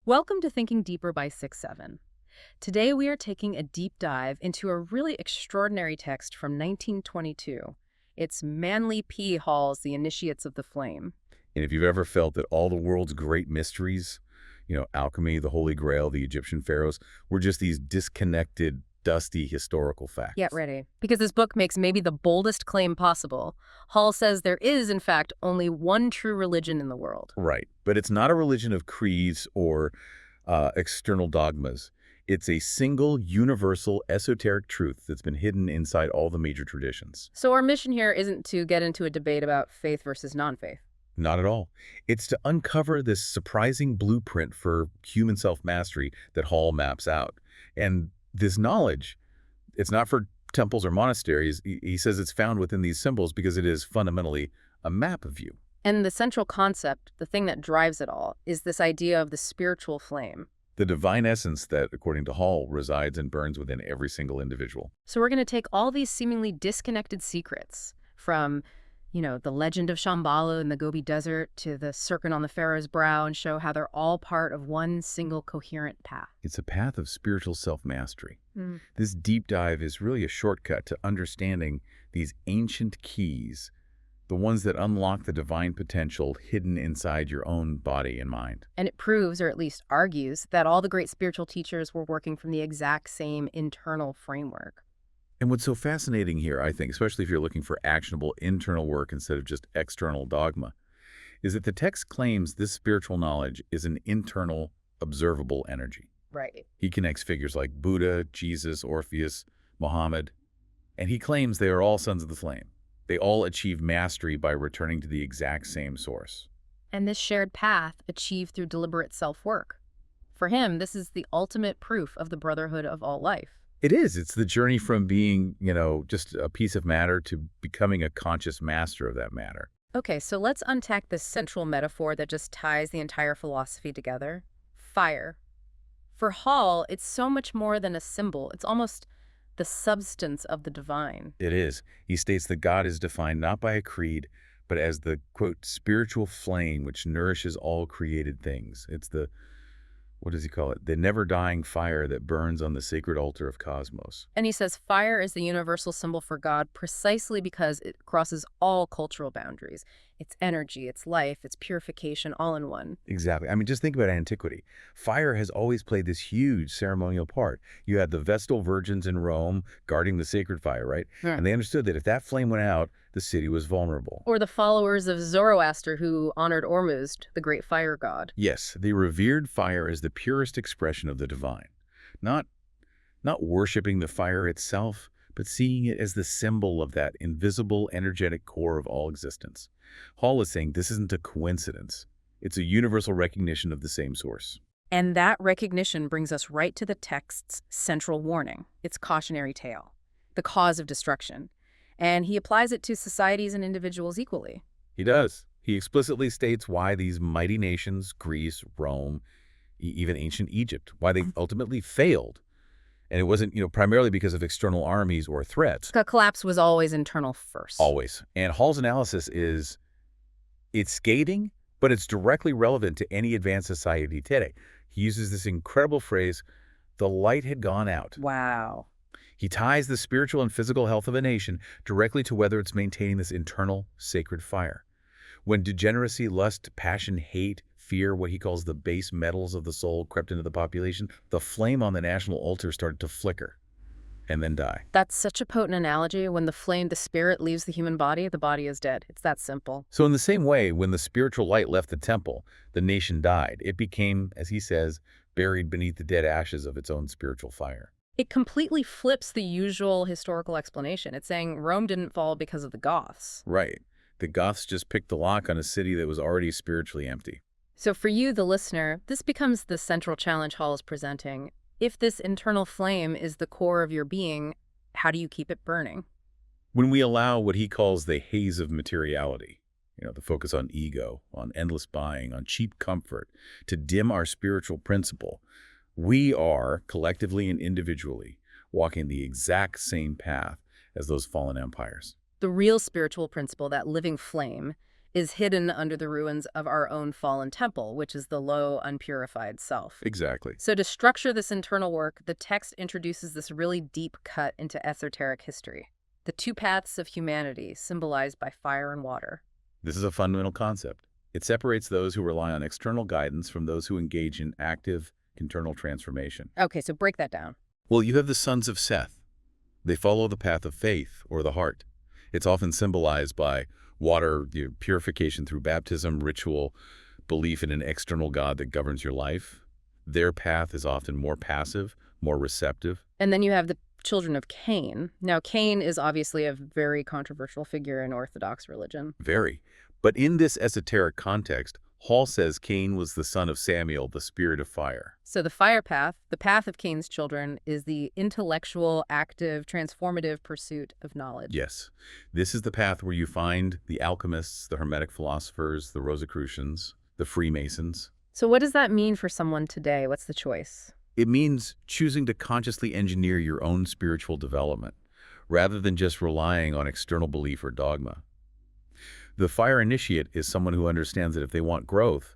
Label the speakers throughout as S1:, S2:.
S1: Welcome to Thinking Deeper by 6-7. Today we are taking a deep dive into a really extraordinary text from 1922. It's Manly P. Hall's The Initiates of the Flame.
S2: And if you've ever felt that all the world's great mysteries, alchemy, the Holy Grail, the Egyptian pharaohs, were just these disconnected, dusty historical facts.
S1: Get ready, because this book makes maybe the boldest claim possible. Hall says there is, in fact, only one true religion in the world.
S2: Right. But it's not a religion of creeds or external dogmas. It's a single, universal, esoteric truth that's been hidden inside all the major traditions.
S1: So our mission here isn't to get into a debate about faith versus non-faith.
S2: Not at all. It's to uncover this surprising blueprint for human self-mastery that Hall maps out. And this knowledge, it's not for temples or monasteries. He says it's found within these symbols because it is fundamentally a map of you.
S1: And the central concept, the thing that drives it all, is this idea of the spiritual flame.
S2: The divine essence that, according to Hall, resides and burns within every single individual.
S1: So we're going to take all these seemingly disconnected secrets from, the legend of Shambhala in the Gobi Desert to the serpent on the pharaoh's brow and show how they're all part of one single coherent path.
S2: It's a path of spiritual self-mastery.
S1: Mm.
S2: This deep dive is really a shortcut to understanding these ancient keys, the ones that unlock the divine potential hidden inside your own body and mind.
S1: And it proves, or at least argues, that all the great spiritual teachers were working from the exact same internal framework.
S2: And what's so fascinating here, I think, especially if you're looking for actionable internal work instead of just external dogma, is that the text claims this spiritual knowledge is an internal, observable energy.
S1: Right.
S2: He connects figures like Buddha, Jesus, Orpheus, Muhammad, and he claims they are all sons of the flame. They all achieve mastery by returning to the exact same source.
S1: And this shared path achieved through deliberate self-work. For him, this is the ultimate proof of the brotherhood of all life.
S2: It is. It's the journey from being, just a piece of matter to becoming a conscious master of that matter.
S1: Okay, so let's unpack this central metaphor that just ties the entire philosophy together. Fire. For Hall, it's so much more than a symbol. It's almost the substance of the divine.
S2: It is. He states that God is defined not by a creed, but as the, quote, spiritual flame which nourishes all created things. It's the, what does he call it? The never-dying fire that burns on the sacred altar of cosmos.
S1: And he says fire is the universal symbol for God precisely because it crosses all cultural boundaries. It's energy, it's life, it's purification, all in one.
S2: Exactly. I mean, just think about antiquity. Fire has always played this huge ceremonial part. You had the Vestal virgins in Rome guarding the sacred fire, right?
S1: Yeah.
S2: And they understood that if that flame went out, the city was vulnerable.
S1: Or the followers of Zoroaster who honored Ormuzd, the great fire god.
S2: Yes, they revered fire as the purest expression of the divine. Not worshiping the fire itself, but seeing it as the symbol of that invisible, energetic core of all existence. Hall is saying this isn't a coincidence. It's a universal recognition of the same source.
S1: And that recognition brings us right to the text's central warning, its cautionary tale, the cause of destruction. And he applies it to societies and individuals equally.
S2: He does. He explicitly states why these mighty nations, Greece, Rome, even ancient Egypt, why they ultimately failed. And it wasn't, primarily because of external armies or threats.
S1: The collapse was always internal first.
S2: Always. And Hall's analysis is, it's scathing, but it's directly relevant to any advanced society today. He uses this incredible phrase, the light had gone out.
S1: Wow.
S2: He ties the spiritual and physical health of a nation directly to whether it's maintaining this internal sacred fire. When degeneracy, lust, passion, hate, fear, what he calls the base metals of the soul, crept into the population, the flame on the national altar started to flicker and then die.
S1: That's such a potent analogy. When the flame, the spirit, leaves the human body, the body is dead. It's that simple.
S2: So in the same way, when the spiritual light left the temple, the nation died. It became, as he says, buried beneath the dead ashes of its own spiritual fire.
S1: It completely flips the usual historical explanation. It's saying Rome didn't fall because of the Goths.
S2: Right. The Goths just picked the lock on a city that was already spiritually empty.
S1: So for you, the listener, this becomes the central challenge Hall is presenting. If this internal flame is the core of your being, how do you keep it burning?
S2: When we allow what he calls the haze of materiality, the focus on ego, on endless buying, on cheap comfort, to dim our spiritual principle, we are, collectively and individually, walking the exact same path as those fallen empires.
S1: The real spiritual principle, that living flame, is hidden under the ruins of our own fallen temple, which is the low, unpurified self.
S2: Exactly.
S1: So to structure this internal work, the text introduces this really deep cut into esoteric history. The two paths of humanity, symbolized by fire and water.
S2: This is a fundamental concept. It separates those who rely on external guidance from those who engage in active internal transformation.
S1: Okay, so break that down.
S2: Well, you have the sons of Seth. They follow the path of faith, or the heart. It's often symbolized by water, purification through baptism, ritual, belief in an external God that governs your life. Their path is often more passive, more receptive.
S1: And then you have the children of Cain. Now, Cain is obviously a very controversial figure in Orthodox religion.
S2: Very. But in this esoteric context, Hall says Cain was the son of Samuel, the spirit of fire.
S1: So the fire path, the path of Cain's children, is the intellectual, active, transformative pursuit of knowledge.
S2: Yes. This is the path where you find the alchemists, the Hermetic philosophers, the Rosicrucians, the Freemasons.
S1: So what does that mean for someone today? What's the choice?
S2: It means choosing to consciously engineer your own spiritual development, rather than just relying on external belief or dogma. The fire initiate is someone who understands that if they want growth,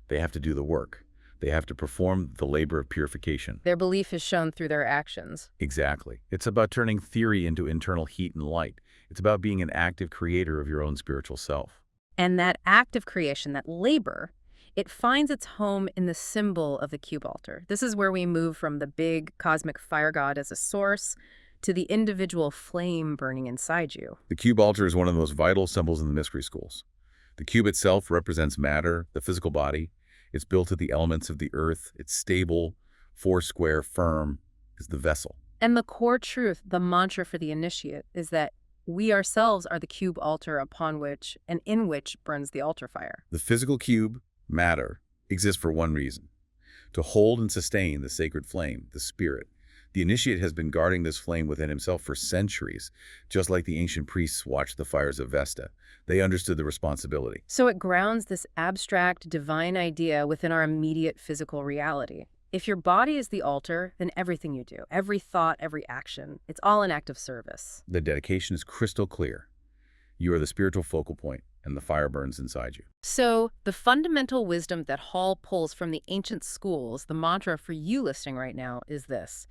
S2: they have to do the work. They have to perform the labor of purification.
S1: Their belief is shown through their actions.
S2: Exactly. It's about turning theory into internal heat and light. It's about being an active creator of your own spiritual self.
S1: And that act of creation, that labor, it finds its home in the symbol of the cube altar. This is where we move from the big cosmic fire god as a source to the individual flame burning inside you.
S2: The cube altar is one of the most vital symbols in the mystery schools. The cube itself represents matter, the physical body. It's built of the elements of the earth. It's stable, foursquare, firm, is the vessel.
S1: And the core truth, the mantra for the initiate, is that we ourselves are the cube altar upon which and in which burns the altar fire.
S2: The physical cube, matter, exists for one reason: to hold and sustain the sacred flame, the spirit. The initiate has been guarding this flame within himself for centuries, just like the ancient priests watched the fires of Vesta. They understood the responsibility.
S1: So it grounds this abstract, divine idea within our immediate physical reality. If your body is the altar, then everything you do, every thought, every action, it's all an act of service.
S2: The dedication is crystal clear. You are the spiritual focal point, and the fire burns inside you.
S1: So the fundamental wisdom that Hall pulls from the ancient schools, the mantra for you listening right now, is this: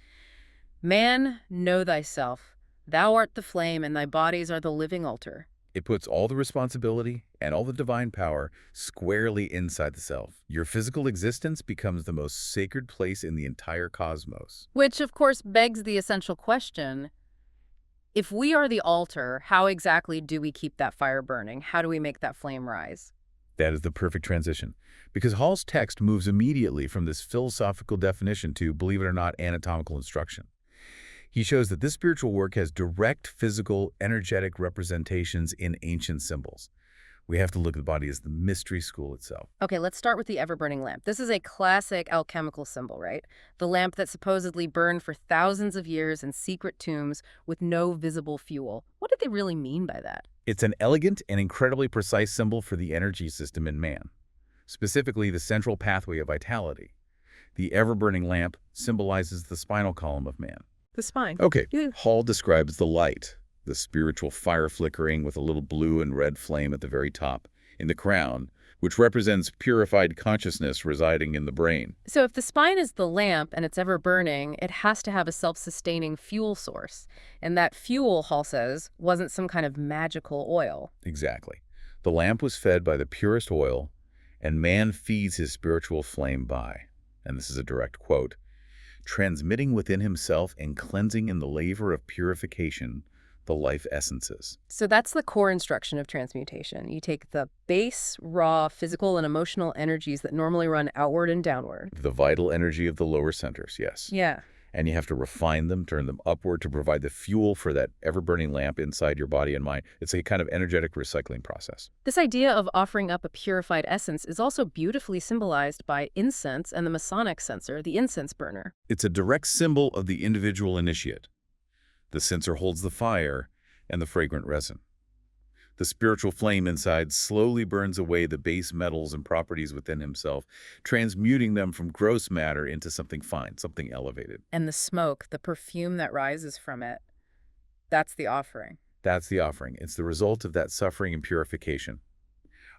S1: Man, know thyself. Thou art the flame, and thy bodies are the living altar.
S2: It puts all the responsibility and all the divine power squarely inside the self. Your physical existence becomes the most sacred place in the entire cosmos.
S1: Which, of course, begs the essential question: if we are the altar, how exactly do we keep that fire burning? How do we make that flame rise?
S2: That is the perfect transition, because Hall's text moves immediately from this philosophical definition to, believe it or not, anatomical instruction. He shows that this spiritual work has direct physical, energetic representations in ancient symbols. We have to look at the body as the mystery school itself.
S1: Okay, let's start with the ever-burning lamp. This is a classic alchemical symbol, right? The lamp that supposedly burned for thousands of years in secret tombs with no visible fuel. What did they really mean by that?
S2: It's an elegant and incredibly precise symbol for the energy system in man, specifically the central pathway of vitality. The ever-burning lamp symbolizes the spinal column of man.
S1: The spine.
S2: Okay,
S1: Yeah.
S2: Hall describes the light, the spiritual fire flickering with a little blue and red flame at the very top, in the crown, which represents purified consciousness residing in the brain.
S1: So if the spine is the lamp and it's ever burning, it has to have a self-sustaining fuel source. And that fuel, Hall says, wasn't some kind of magical oil.
S2: Exactly. The lamp was fed by the purest oil, and man feeds his spiritual flame by, and this is a direct quote, transmitting within himself and cleansing in the laver of purification the life essences.
S1: So that's the core instruction of transmutation. You take the base, raw, physical and emotional energies that normally run outward and downward.
S2: The vital energy of the lower centers, yes.
S1: Yeah.
S2: And you have to refine them, turn them upward to provide the fuel for that ever-burning lamp inside your body and mind. It's a kind of energetic recycling process.
S1: This idea of offering up a purified essence is also beautifully symbolized by incense and the Masonic censer, the incense burner.
S2: It's a direct symbol of the individual initiate. The censer holds the fire and the fragrant resin. The spiritual flame inside slowly burns away the base metals and properties within himself, transmuting them from gross matter into something fine, something elevated.
S1: And the smoke, the perfume that rises from it, that's the offering.
S2: That's the offering. It's the result of that suffering and purification.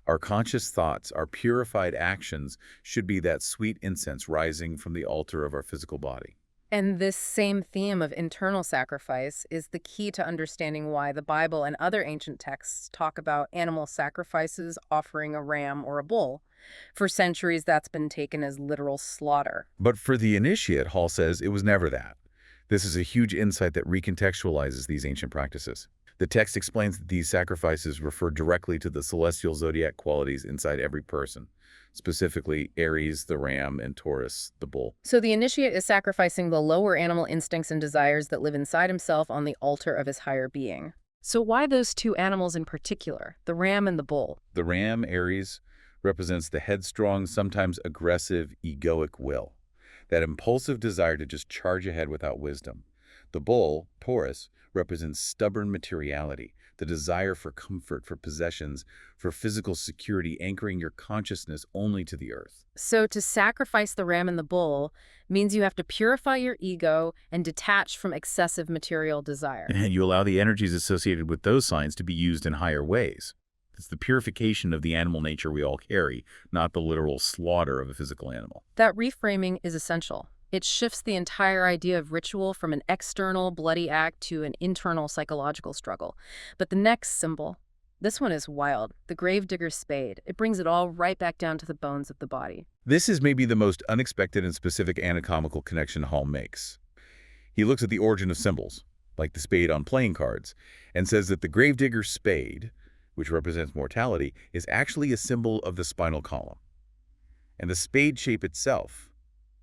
S2: Our conscious thoughts, our purified actions should be that sweet incense rising from the altar of our physical body.
S1: And this same theme of internal sacrifice is the key to understanding why the Bible and other ancient texts talk about animal sacrifices, offering a ram or a bull. For centuries, that's been taken as literal slaughter.
S2: But for the initiate, Hall says it was never that. This is a huge insight that recontextualizes these ancient practices. The text explains that these sacrifices refer directly to the celestial zodiac qualities inside every person, specifically Aries, the ram, and Taurus, the bull.
S1: So the initiate is sacrificing the lower animal instincts and desires that live inside himself on the altar of his higher being. So why those two animals in particular, the ram and the bull?
S2: The ram, Aries, represents the headstrong, sometimes aggressive, egoic will, that impulsive desire to just charge ahead without wisdom. The bull, Taurus, represents stubborn materiality, the desire for comfort, for possessions, for physical security, anchoring your consciousness only to the earth.
S1: So to sacrifice the ram and the bull means you have to purify your ego and detach from excessive material desire.
S2: And you allow the energies associated with those signs to be used in higher ways. It's the purification of the animal nature we all carry, not the literal slaughter of a physical animal.
S1: That reframing is essential. It shifts the entire idea of ritual from an external bloody act to an internal psychological struggle. But the next symbol, this one is wild, the gravedigger's spade. It brings it all right back down to the bones of the body.
S2: This is maybe the most unexpected and specific anatomical connection Hall makes. He looks at the origin of symbols, like the spade on playing cards, and says that the gravedigger's spade, which represents mortality, is actually a symbol of the spinal column. And the spade shape itself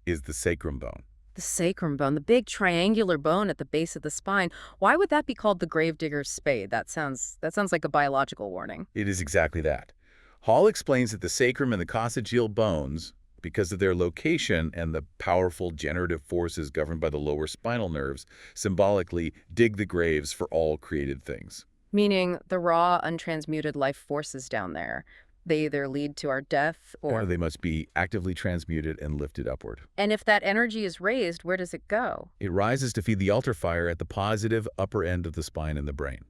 S2: is the sacrum bone.
S1: The sacrum bone, the big triangular bone at the base of the spine. Why would that be called the gravedigger's spade? That sounds like a biological warning.
S2: It is exactly that. Hall explains that the sacrum and the coccygeal bones, because of their location and the powerful generative forces governed by the lower spinal nerves, symbolically dig the graves for all created things.
S1: Meaning the raw, untransmuted life forces down there. They either lead to our death
S2: Or
S1: or...
S2: they must be actively transmuted and lifted upward.
S1: And if that energy is raised, where does it go?
S2: It rises to feed the altar fire at the positive upper end of the spine and the brain.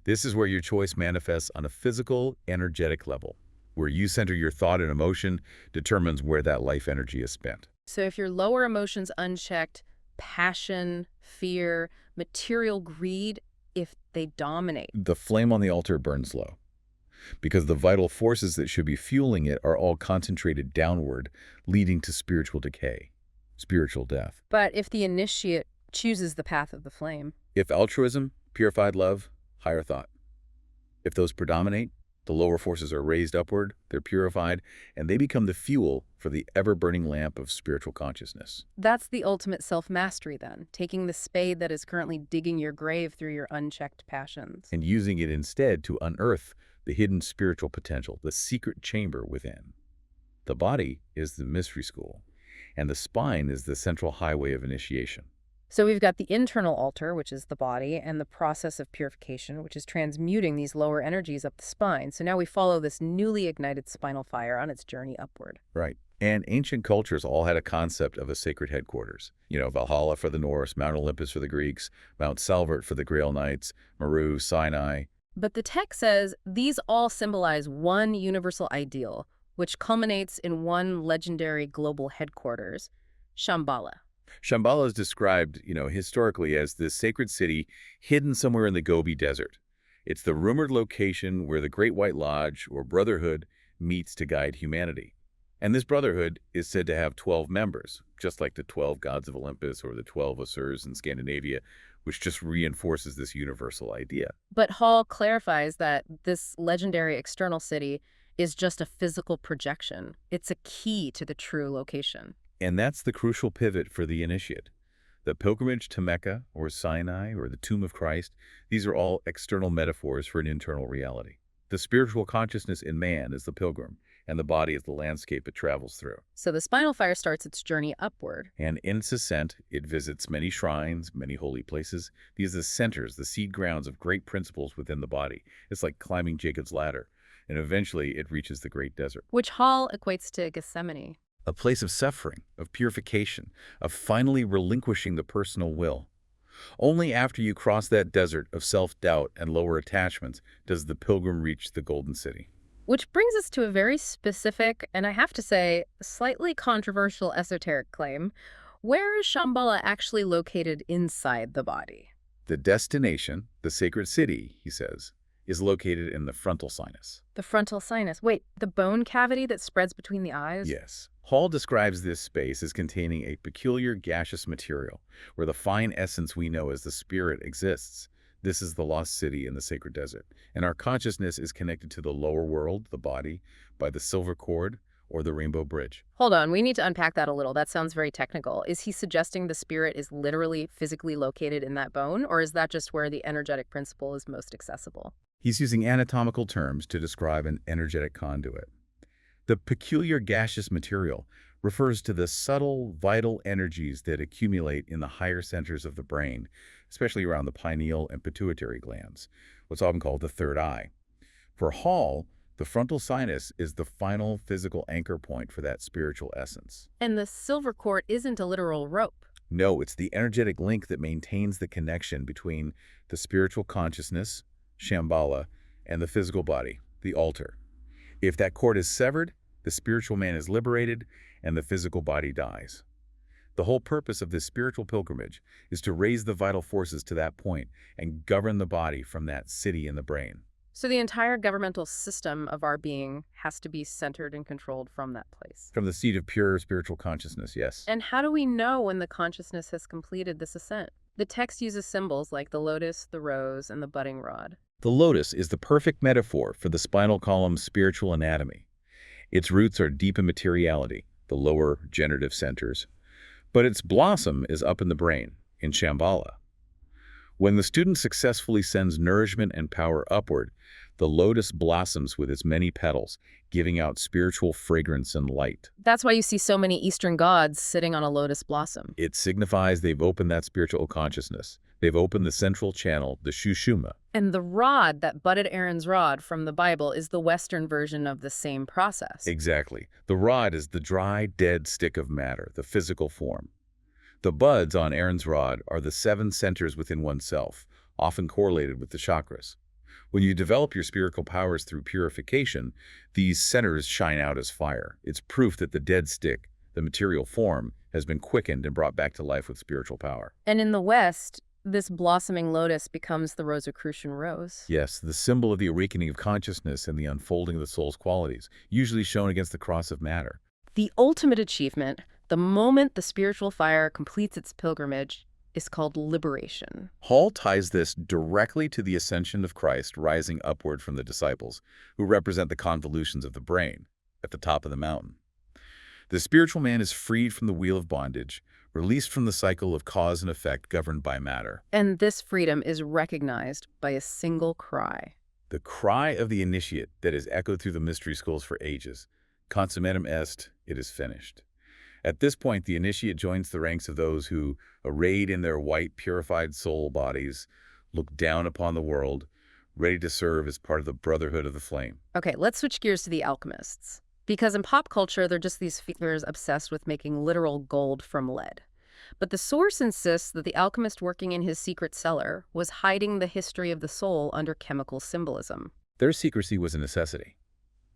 S2: This is where your choice manifests on a physical, energetic level. Where you center your thought and emotion determines where that life energy is spent.
S1: So if your lower emotions unchecked, passion, fear, material greed, if they dominate.
S2: The flame on the altar burns low, because the vital forces that should be fueling it are all concentrated downward, leading to spiritual decay, spiritual death.
S1: But if the initiate chooses the path of the flame,
S2: If altruism, purified love, higher thought, if those predominate, the lower forces are raised upward, they're purified, and they become the fuel for the ever-burning lamp of spiritual consciousness.
S1: that's the ultimate self-mastery then, taking the spade that is currently digging your grave through your unchecked passions.
S2: And using it instead to unearth the hidden spiritual potential, the secret chamber within. The body is the mystery school, and the spine is the central highway of initiation.
S1: So we've got the internal altar, which is the body, and the process of purification, which is transmuting these lower energies up the spine. So now we follow this newly ignited spinal fire on its journey upward.
S2: Right. And ancient cultures all had a concept of a sacred headquarters. Valhalla for the Norse, Mount Olympus for the Greeks, Mount Salvert for the Grail Knights, Meru, Sinai.
S1: But the text says these all symbolize one universal ideal, which culminates in one legendary global headquarters, Shambhala.
S2: Shambhala is described, historically as this sacred city hidden somewhere in the Gobi Desert. It's the rumored location where the Great White Lodge, or Brotherhood, meets to guide humanity. And this Brotherhood is said to have 12 members, just like the 12 gods of Olympus or the 12 Asuras in Scandinavia, which just reinforces this universal idea.
S1: But Hall clarifies that this legendary external city is just a physical projection. It's a key to the true location.
S2: And that's the crucial pivot for the initiate. The pilgrimage to Mecca, or Sinai, or the tomb of Christ, these are all external metaphors for an internal reality. The spiritual consciousness in man is the pilgrim, and the body is the landscape it travels through.
S1: So the spinal fire starts its journey upward.
S2: And in its ascent, it visits many shrines, many holy places. These are the centers, the seed grounds of great principles within the body. It's like climbing Jacob's ladder. And eventually, it reaches the great desert.
S1: Which Hall equates to Gethsemane.
S2: A place of suffering, of purification, of finally relinquishing the personal will. Only after you cross that desert of self-doubt and lower attachments does the pilgrim reach the golden city.
S1: Which brings us to a very specific, and I have to say, slightly controversial esoteric claim. Where is Shambhala actually located inside the body?
S2: The destination, the sacred city, he says, is located in the frontal sinus.
S1: The frontal sinus. Wait, the bone cavity that spreads between the eyes?
S2: Yes. Hall describes this space as containing a peculiar gaseous material where the fine essence we know as the spirit exists. This is the lost city in the sacred desert, and our consciousness is connected to the lower world, the body, by the silver cord or the rainbow bridge.
S1: Hold on, we need to unpack that a little. That sounds very technical. Is he suggesting the spirit is literally physically located in that bone, or is that just where the energetic principle is most accessible?
S2: He's using anatomical terms to describe an energetic conduit. The peculiar gaseous material refers to the subtle, vital energies that accumulate in the higher centers of the brain, especially around the pineal and pituitary glands, what's often called the third eye. For Hall, the frontal sinus is the final physical anchor point for that spiritual essence.
S1: And the silver cord isn't a literal rope.
S2: No, it's the energetic link that maintains the connection between the spiritual consciousness, Shambhala, and the physical body, the altar. If that cord is severed, the spiritual man is liberated and the physical body dies. The whole purpose of this spiritual pilgrimage is to raise the vital forces to that point and govern the body from that city in the brain.
S1: So the entire governmental system of our being has to be centered and controlled from that place.
S2: From the seat of pure spiritual consciousness, yes.
S1: And how do we know when the consciousness has completed this ascent? The text uses symbols like the lotus, the rose, and the budding rod.
S2: The lotus is the perfect metaphor for the spinal column's spiritual anatomy. Its roots are deep in materiality, the lower generative centers, but its blossom is up in the brain, in Shambhala. When the student successfully sends nourishment and power upward, the lotus blossoms with its many petals, giving out spiritual fragrance and light.
S1: That's why you see so many Eastern gods sitting on a lotus blossom.
S2: It signifies they've opened that spiritual consciousness. They've opened the central channel, the shushuma.
S1: And the rod, that budded Aaron's rod from the Bible, is the Western version of the same process.
S2: Exactly. The rod is the dry, dead stick of matter, the physical form. The buds on Aaron's rod are the 7 centers within oneself, often correlated with the chakras. When you develop your spiritual powers through purification, these centers shine out as fire. It's proof that the dead stick, the material form, has been quickened and brought back to life with spiritual power.
S1: And in the West, this blossoming lotus becomes the Rosicrucian rose.
S2: Yes, the symbol of the awakening of consciousness and the unfolding of the soul's qualities, usually shown against the cross of matter.
S1: The ultimate achievement, the moment the spiritual fire completes its pilgrimage, is called liberation.
S2: Hall ties this directly to the ascension of Christ rising upward from the disciples, who represent the convolutions of the brain at the top of the mountain. The spiritual man is freed from the wheel of bondage, released from the cycle of cause and effect governed by matter.
S1: And this freedom is recognized by a single cry.
S2: The cry of the initiate that is echoed through the mystery schools for ages. Consummatum est, it is finished. At this point, the initiate joins the ranks of those who, arrayed in their white, purified soul bodies, look down upon the world, ready to serve as part of the brotherhood of the flame.
S1: Okay, let's switch gears to the alchemists. Because in pop culture, they're just these figures obsessed with making literal gold from lead. But the source insists that the alchemist working in his secret cellar was hiding the history of the soul under chemical symbolism.
S2: Their secrecy was a necessity.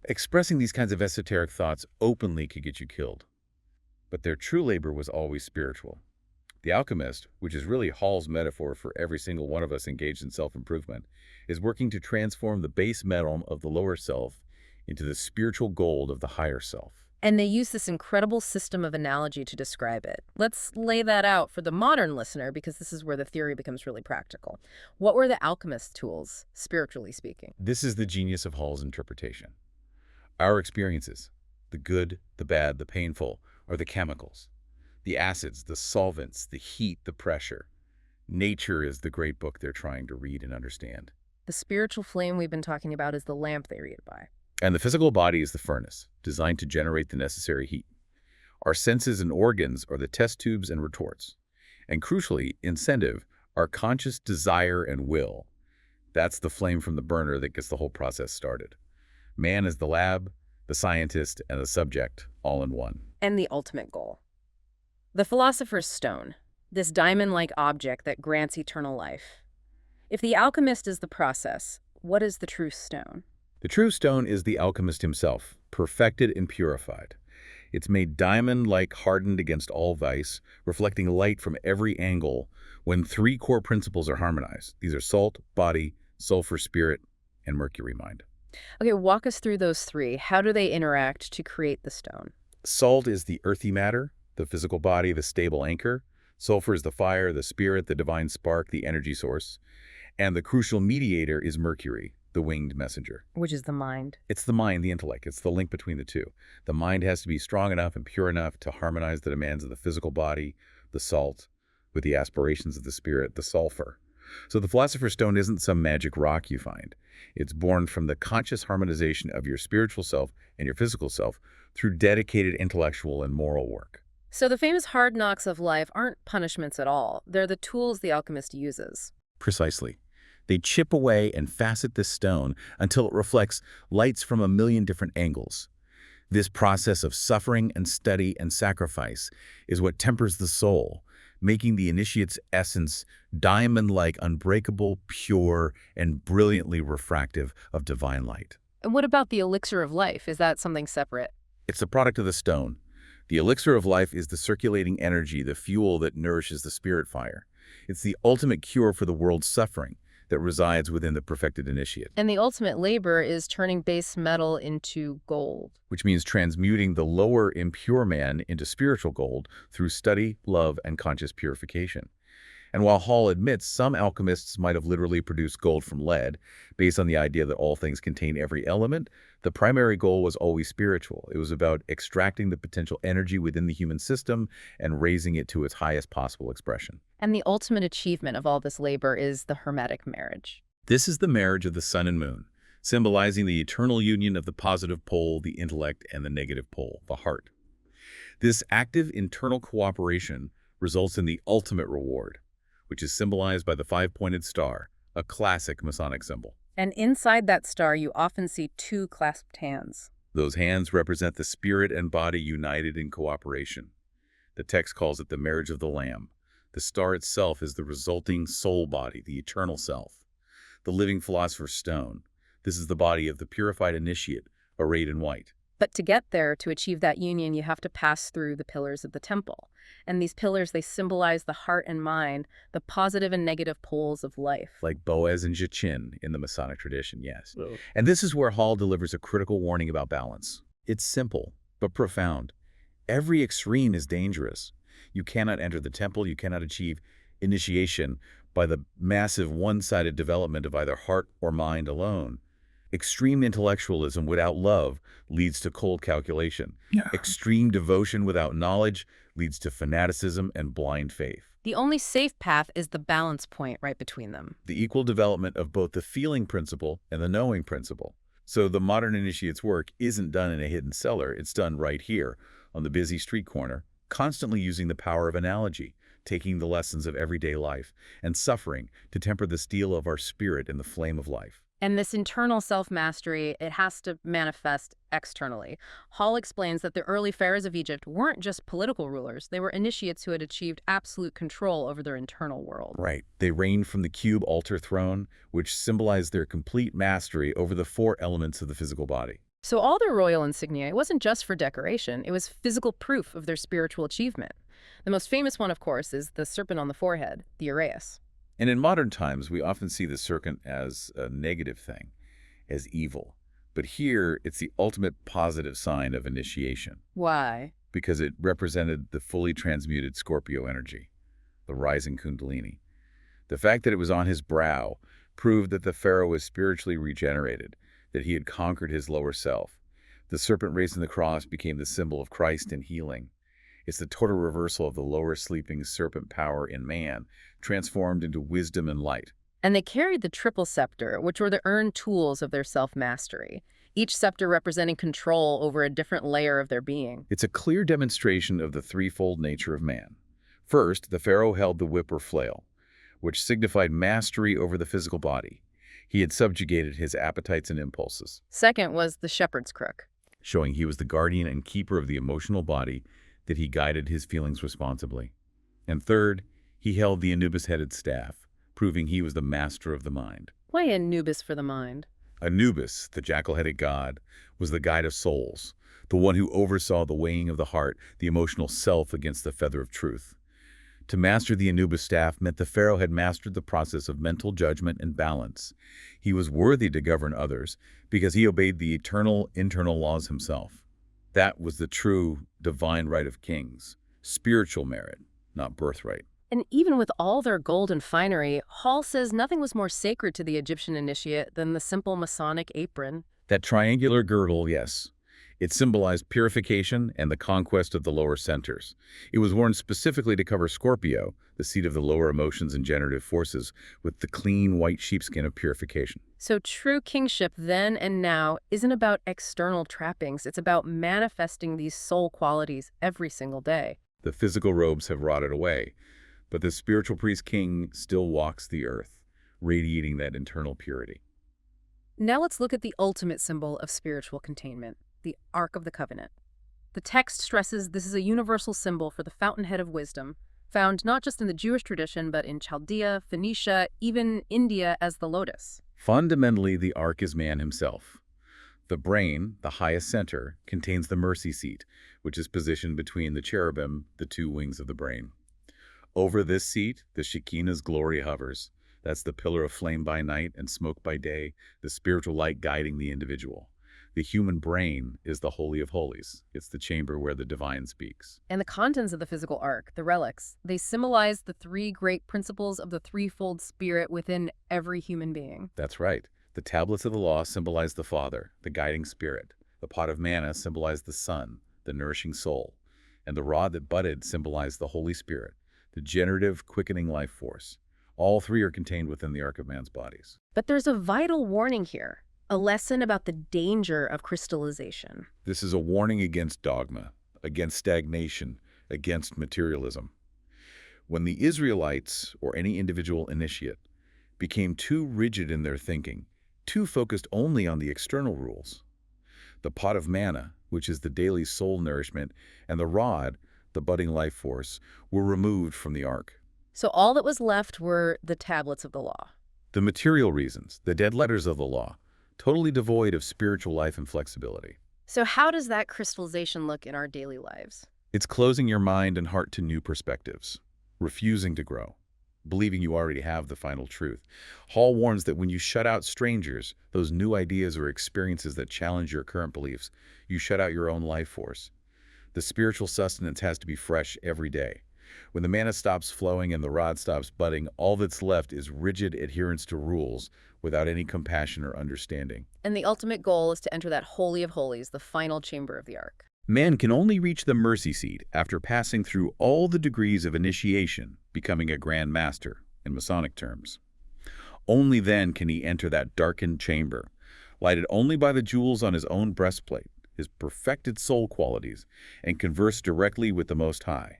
S2: Expressing these kinds of esoteric thoughts openly could get you killed. But their true labor was always spiritual. The alchemist, which is really Hall's metaphor for every single one of us engaged in self-improvement, is working to transform the base metal of the lower self into the spiritual gold of the higher self.
S1: And they use this incredible system of analogy to describe it. Let's lay that out for the modern listener, because this is where the theory becomes really practical. What were the alchemist's tools, spiritually speaking?
S2: This is the genius of Hall's interpretation. Our experiences, the good, the bad, the painful, are the chemicals. The acids, the solvents, the heat, the pressure. Nature is the great book they're trying to read and understand.
S1: The spiritual flame we've been talking about is the lamp they read by.
S2: And the physical body is the furnace, designed to generate the necessary heat. Our senses and organs are the test tubes and retorts. And crucially, incentive, our conscious desire and will. That's the flame from the burner that gets the whole process started. Man is the lab, the scientist, and the subject, all in one.
S1: And the ultimate goal. The philosopher's stone, this diamond-like object that grants eternal life. If the alchemist is the process, what is the true stone?
S2: The true stone is the alchemist himself, perfected and purified. It's made diamond-like, hardened against all vice, reflecting light from every angle when three core principles are harmonized. These are salt, body, sulfur, spirit, and mercury, mind.
S1: Okay, walk us through those three. How do they interact to create the stone?
S2: Salt is the earthy matter, the physical body, the stable anchor. Sulfur is the fire, the spirit, the divine spark, the energy source. And the crucial mediator is Mercury, the winged messenger.
S1: Which is the mind.
S2: It's the mind, the intellect. It's the link between the two. The mind has to be strong enough and pure enough to harmonize the demands of the physical body, the salt, with the aspirations of the spirit, the sulfur. So the Philosopher's Stone isn't some magic rock you find. It's born from the conscious harmonization of your spiritual self and your physical self through dedicated intellectual and moral work.
S1: So the famous hard knocks of life aren't punishments at all. They're the tools the alchemist uses.
S2: Precisely. They chip away and facet this stone until it reflects lights from a million different angles. This process of suffering and study and sacrifice is what tempers the soul, making the initiate's essence diamond-like, unbreakable, pure, and brilliantly refractive of divine light.
S1: And what about the elixir of life? Is that something separate?
S2: It's the product of the stone. The elixir of life is the circulating energy, the fuel that nourishes the spirit fire. It's the ultimate cure for the world's suffering that resides within the perfected initiate.
S1: And the ultimate labor is turning base metal into gold.
S2: Which means transmuting the lower impure man into spiritual gold through study, love, and conscious purification. And while Hall admits some alchemists might have literally produced gold from lead, based on the idea that all things contain every element, the primary goal was always spiritual. It was about extracting the potential energy within the human system and raising it to its highest possible expression.
S1: And the ultimate achievement of all this labor is the Hermetic marriage.
S2: This is the marriage of the sun and moon, symbolizing the eternal union of the positive pole, the intellect, and the negative pole, the heart. This active internal cooperation results in the ultimate reward, which is symbolized by the five-pointed star, a classic Masonic symbol.
S1: And inside that star, you often see two clasped hands.
S2: Those hands represent the spirit and body united in cooperation. The text calls it the marriage of the Lamb. The star itself is the resulting soul body, the eternal self. The living philosopher's stone. This is the body of the purified initiate, arrayed in white.
S1: But to get there, to achieve that union, you have to pass through the pillars of the temple. And these pillars, they symbolize the heart and mind, the positive and negative poles of life.
S2: Like Boaz and Jachin in the Masonic tradition, yes.
S3: Oh.
S2: And this is where Hall delivers a critical warning about balance. It's simple, but profound. Every extreme is dangerous. You cannot enter the temple, you cannot achieve initiation by the massive one-sided development of either heart or mind alone. Extreme intellectualism without love leads to cold calculation.
S3: Yeah.
S2: Extreme devotion without knowledge leads to fanaticism and blind faith.
S1: The only safe path is the balance point right between them.
S2: The equal development of both the feeling principle and the knowing principle. So the modern initiate's work isn't done in a hidden cellar. It's done right here on the busy street corner, constantly using the power of analogy, taking the lessons of everyday life and suffering to temper the steel of our spirit in the flame of life.
S1: And this internal self-mastery, it has to manifest externally. Hall explains that the early pharaohs of Egypt weren't just political rulers. They were initiates who had achieved absolute control over their internal world.
S2: Right. They reigned from the cube altar throne, which symbolized their complete mastery over the four elements of the physical body.
S1: So all their royal insignia, it wasn't just for decoration. It was physical proof of their spiritual achievement. The most famous one, of course, is the serpent on the forehead, the uraeus.
S2: And in modern times, we often see the serpent as a negative thing, as evil. But here, it's the ultimate positive sign of initiation,
S1: Why?
S2: because it represented the fully transmuted Scorpio energy, the rising Kundalini. The fact that it was on his brow proved that the pharaoh was spiritually regenerated, that he had conquered his lower self. The serpent raising the cross became the symbol of Christ and healing. It's the total reversal of the lower sleeping serpent power in man, transformed into wisdom and light.
S1: And they carried the triple scepter, which were the earned tools of their self-mastery, each scepter representing control over a different layer of their being.
S2: It's a clear demonstration of the threefold nature of man. First, the pharaoh held the whip or flail, which signified mastery over the physical body. He had subjugated his appetites and impulses.
S1: Second was the shepherd's crook.
S2: Showing he was the guardian and keeper of the emotional body, that he guided his feelings responsibly. And third, he held the Anubis-headed staff, proving he was the master of the mind.
S1: Why Anubis for the mind?
S2: Anubis, the jackal-headed god, was the guide of souls, the one who oversaw the weighing of the heart, the emotional self against the feather of truth. To master the Anubis staff meant the pharaoh had mastered the process of mental judgment and balance. He was worthy to govern others because he obeyed the eternal internal laws himself. That was the true divine right of kings, spiritual merit, not birthright.
S1: And even with all their gold and finery, Hall says nothing was more sacred to the Egyptian initiate than the simple Masonic apron.
S2: That triangular girdle, yes. It symbolized purification and the conquest of the lower centers. It was worn specifically to cover Scorpio, the seat of the lower emotions and generative forces, with the clean white sheepskin of purification.
S1: So true kingship then and now isn't about external trappings. It's about manifesting these soul qualities every single day.
S2: The physical robes have rotted away, but the spiritual priest king still walks the earth, radiating that internal purity.
S1: Now let's look at the ultimate symbol of spiritual containment, the Ark of the Covenant. The text stresses this is a universal symbol for the fountainhead of wisdom, found not just in the Jewish tradition, but in Chaldea, Phoenicia, even India as the lotus.
S2: Fundamentally, the ark is man himself. The brain, the highest center, contains the mercy seat, which is positioned between the cherubim, the two wings of the brain. Over this seat, the Shekinah's glory hovers. That's the pillar of flame by night and smoke by day, the spiritual light guiding the individual. The human brain is the Holy of Holies. It's the chamber where the divine speaks.
S1: And the contents of the physical ark, the relics, they symbolize the three great principles of the threefold spirit within every human being.
S2: That's right. The tablets of the law symbolize the Father, the guiding spirit. The pot of manna symbolized the Son, the nourishing soul. And the rod that budded symbolized the Holy Spirit, the generative, quickening life force. All three are contained within the ark of man's bodies.
S1: But there's a vital warning here, a lesson about the danger of crystallization.
S2: This is a warning against dogma, against stagnation, against materialism. When the Israelites, or any individual initiate, became too rigid in their thinking, too focused only on the external rules, the pot of manna, which is the daily soul nourishment, and the rod, the budding life force, were removed from the ark.
S1: So all that was left were the tablets of the law.
S2: The material reasons, the dead letters of the law, totally devoid of spiritual life and flexibility.
S1: So how does that crystallization look in our daily lives?
S2: It's closing your mind and heart to new perspectives, refusing to grow, believing you already have the final truth. Hall warns that when you shut out strangers, those new ideas or experiences that challenge your current beliefs, you shut out your own life force. The spiritual sustenance has to be fresh every day. When the manna stops flowing and the rod stops budding, all that's left is rigid adherence to rules without any compassion or understanding.
S1: And the ultimate goal is to enter that Holy of Holies, the final chamber of the ark.
S2: Man can only reach the mercy seat after passing through all the degrees of initiation, becoming a Grand Master, in Masonic terms. Only then can he enter that darkened chamber, lighted only by the jewels on his own breastplate, his perfected soul qualities, and converse directly with the Most High.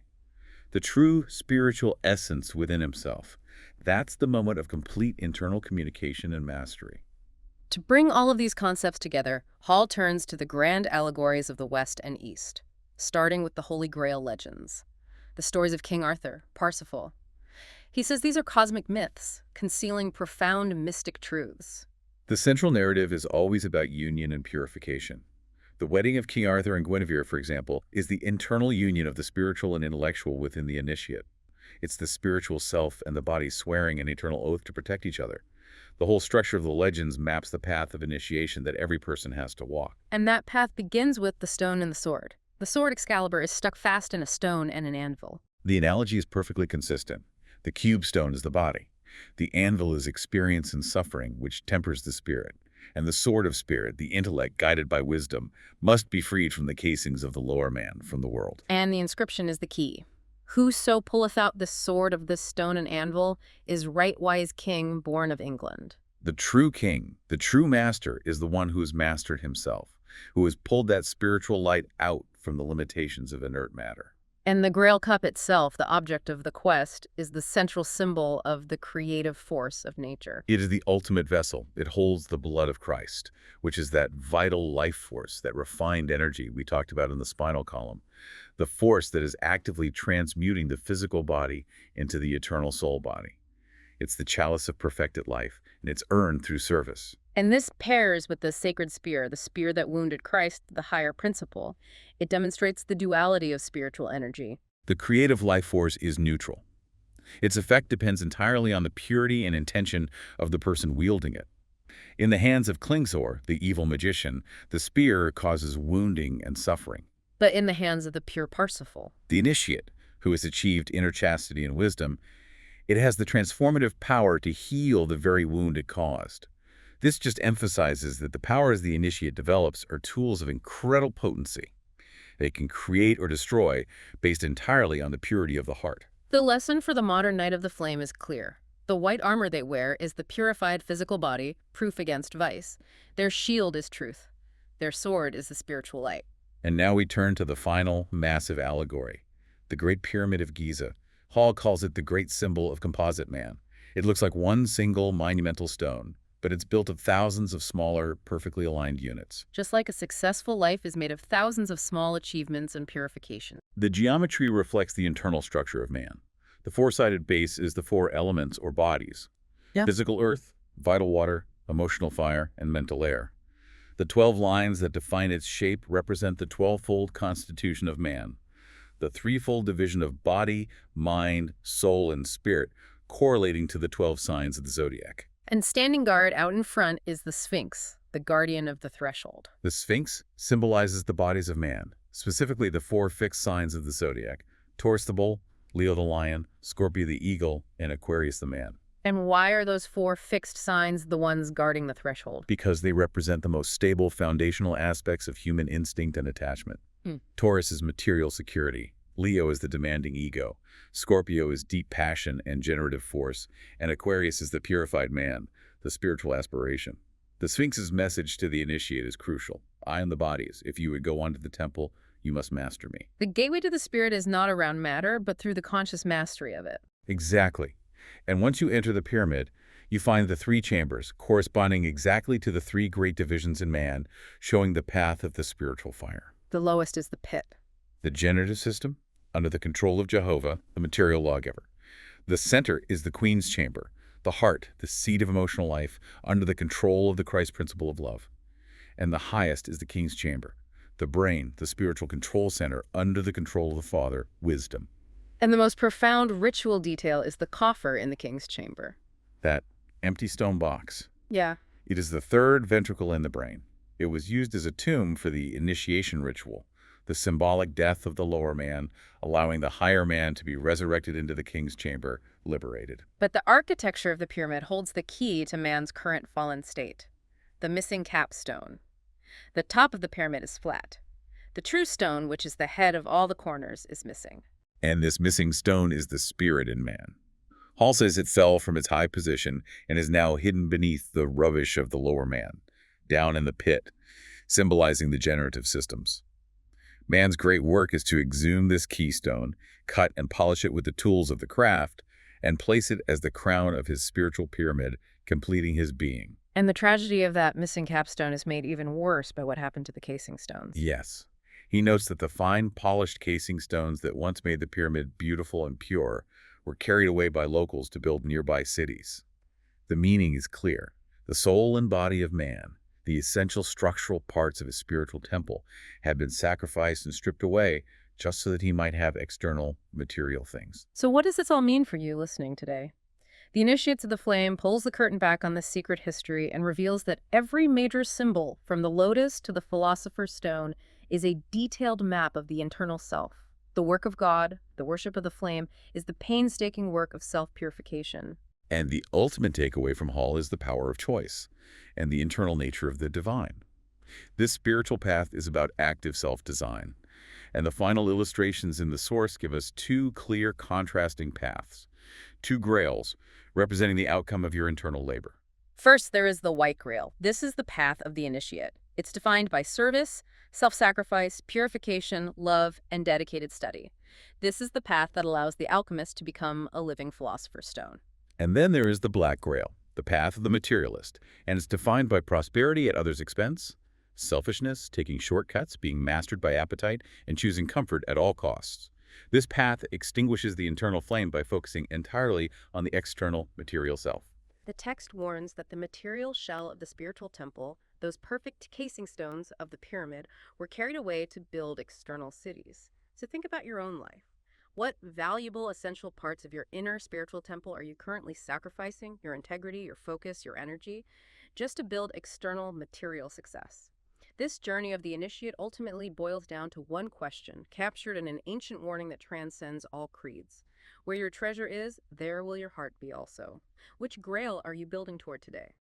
S2: The true spiritual essence within himself. That's the moment of complete internal communication and mastery.
S1: To bring all of these concepts together, Hall turns to the grand allegories of the West and East, starting with the Holy Grail legends, the stories of King Arthur, Parsifal. He says these are cosmic myths, concealing profound mystic truths.
S2: The central narrative is always about union and purification. The wedding of King Arthur and Guinevere, for example, is the internal union of the spiritual and intellectual within the initiate. It's the spiritual self and the body swearing an eternal oath to protect each other. The whole structure of the legends maps the path of initiation that every person has to walk.
S1: And that path begins with the stone and the sword. The sword Excalibur is stuck fast in a stone and an anvil.
S2: The analogy is perfectly consistent. The cube stone is the body. The anvil is experience and suffering, which tempers the spirit. And the sword of spirit, the intellect guided by wisdom, must be freed from the casings of the lower man, from the world.
S1: And the inscription is the key. Whoso pulleth out the sword of this stone and anvil is right wise king born of England.
S2: The true king, the true master, is the one who has mastered himself, who has pulled that spiritual light out from the limitations of inert matter.
S1: And the Grail Cup itself, the object of the quest, is the central symbol of the creative force of nature.
S2: It is the ultimate vessel. It holds the blood of Christ, which is that vital life force, that refined energy we talked about in the spinal column, the force that is actively transmuting the physical body into the eternal soul body. It's the chalice of perfected life, and it's earned through service.
S1: And this pairs with the sacred spear, the spear that wounded Christ, the higher principle. It demonstrates the duality of spiritual energy.
S2: The creative life force is neutral. Its effect depends entirely on the purity and intention of the person wielding it. In the hands of Klingsor, the evil magician, the spear causes wounding and suffering.
S1: But in the hands of the pure Parsifal.
S2: The initiate, who has achieved inner chastity and wisdom, it has the transformative power to heal the very wound it caused. This just emphasizes that the powers the initiate develops are tools of incredible potency. They can create or destroy based entirely on the purity of the heart.
S1: The lesson for the modern Knight of the Flame is clear. The white armor they wear is the purified physical body, proof against vice. Their shield is truth. Their sword is the spiritual light.
S2: And now we turn to the final, massive allegory, the Great Pyramid of Giza. Hall calls it the great symbol of composite man. It looks like one single monumental stone, but it's built of thousands of smaller, perfectly aligned units.
S1: Just like a successful life is made of thousands of small achievements and purification.
S2: The geometry reflects the internal structure of man. The four-sided base is the four elements or bodies.
S1: Yeah.
S2: Physical earth, vital water, emotional fire, and mental air. The 12 lines that define its shape represent the 12-fold constitution of man. The threefold division of body, mind, soul, and spirit, correlating to the 12 signs of the zodiac.
S1: And standing guard out in front is the Sphinx, the guardian of the threshold.
S2: The Sphinx symbolizes the bodies of man, specifically the four fixed signs of the zodiac: Taurus the bull, Leo the lion, Scorpio the eagle, and Aquarius the man.
S1: And why are those four fixed signs the ones guarding the threshold?
S2: Because they represent the most stable foundational aspects of human instinct and attachment. Taurus is material security. Leo is the demanding ego. Scorpio is deep passion and generative force. And Aquarius is the purified man, the spiritual aspiration. The Sphinx's message to the initiate is crucial. I am the bodies. If you would go on to the temple, you must master me.
S1: The gateway to the spirit is not around matter, but through the conscious mastery of it.
S2: Exactly. And once you enter the pyramid, you find the three chambers, corresponding exactly to the three great divisions in man, showing the path of the spiritual fire.
S1: The lowest is the pit.
S2: The generative system, under the control of Jehovah, the material lawgiver. The center is the Queen's chamber, the heart, the seat of emotional life, under the control of the Christ principle of love. And the highest is the King's chamber, the brain, the spiritual control center, under the control of the Father, wisdom.
S1: And the most profound ritual detail is the coffer in the King's chamber.
S2: That empty stone box.
S1: Yeah.
S2: It is the third ventricle in the brain. It was used as a tomb for the initiation ritual, the symbolic death of the lower man, allowing the higher man to be resurrected into the King's chamber, liberated.
S1: But the architecture of the pyramid holds the key to man's current fallen state, the missing capstone. The top of the pyramid is flat. The true stone, which is the head of all the corners, is missing.
S2: And this missing stone is the spirit in man. Hall says it fell from its high position and is now hidden beneath the rubbish of the lower man, down in the pit, symbolizing the generative systems. Man's great work is to exhume this keystone, cut and polish it with the tools of the craft, and place it as the crown of his spiritual pyramid, completing his being.
S1: And the tragedy of that missing capstone is made even worse by what happened to the casing stones.
S2: Yes. He notes that the fine, polished casing stones that once made the pyramid beautiful and pure were carried away by locals to build nearby cities. The meaning is clear. The soul and body of man, the essential structural parts of his spiritual temple, have been sacrificed and stripped away just so that he might have external material things.
S1: So what does this all mean for you listening today? The Initiates of the Flame pulls the curtain back on this secret history and reveals that every major symbol, from the lotus to the philosopher's stone, is a detailed map of the internal self. The work of God, the worship of the flame, is the painstaking work of self-purification.
S2: And the ultimate takeaway from Hall is the power of choice and the internal nature of the divine. This spiritual path is about active self-design, and the final illustrations in the source give us two clear contrasting paths, two grails representing the outcome of your internal labor.
S1: First, there is the White Grail. This is the path of the initiate. It's defined by service, self-sacrifice, purification, love, and dedicated study. This is the path that allows the alchemist to become a living philosopher's stone.
S2: And then there is the Black Grail, the path of the materialist, and it's defined by prosperity at others' expense, selfishness, taking shortcuts, being mastered by appetite, and choosing comfort at all costs. This path extinguishes the internal flame by focusing entirely on the external material self.
S1: The text warns that the material shell of the spiritual temple, those perfect casing stones of the pyramid, were carried away to build external cities. So think about your own life. What valuable, essential parts of your inner spiritual temple are you currently sacrificing, your integrity, your focus, your energy, just to build external material success? This journey of the initiate ultimately boils down to one question, captured in an ancient warning that transcends all creeds. Where your treasure is, there will your heart be also. Which grail are you building toward today?